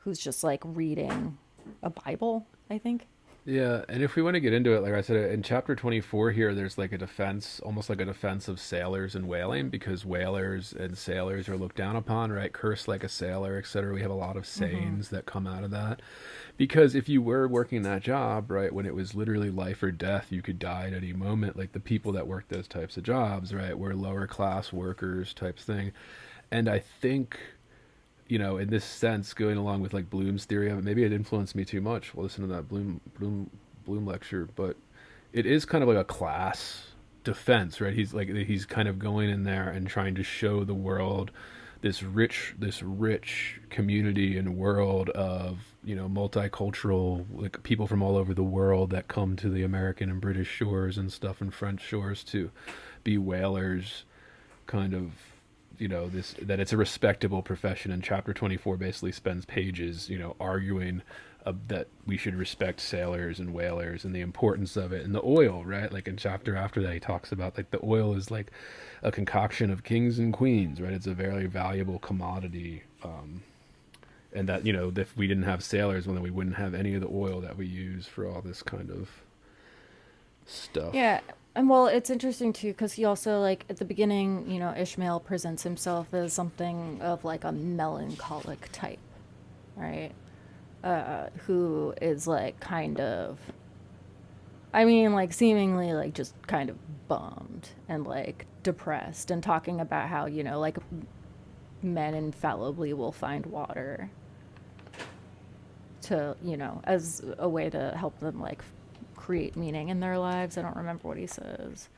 who's just like reading a Bible, I think. Yeah, and if we want to get into it, like I said, in chapter 24 here, there's like a defense, almost like a defense of sailors and whaling, because whalers and sailors are looked down upon, right? Curse like a sailor, etc. We have a lot of Mm-hmm. sayings that come out of that. Because if you were working that job, right, when it was literally life or death, you could die at any moment. Like the people that worked those types of jobs, right, were lower class workers types thing. And I think, in this sense, going along with like Bloom's theory of it, maybe it influenced me too much. We'll listen to that Bloom lecture, but it is kind of like a class defense, right? He's kind of going in there and trying to show the world this rich community and world of multicultural, like people from all over the world that come to the American and British shores and stuff and French shores to be whalers, kind of, this, that it's a respectable profession. And chapter 24 basically spends pages arguing that we should respect sailors and whalers and the importance of it, and the oil, right? Like in chapter after that he talks about like the oil is like a concoction of kings and queens, right? It's a very valuable commodity, and that if we didn't have sailors, well, then we wouldn't have any of the oil that we use for all this kind of stuff. Yeah, and well, it's interesting too because he also like at the beginning, Ishmael presents himself as something of like a melancholic type, right? Who is like kind of, I mean, like seemingly like just kind of bummed and like depressed and talking about how, like men infallibly will find water to, as a way to help them like create meaning in their lives. I don't remember what he says.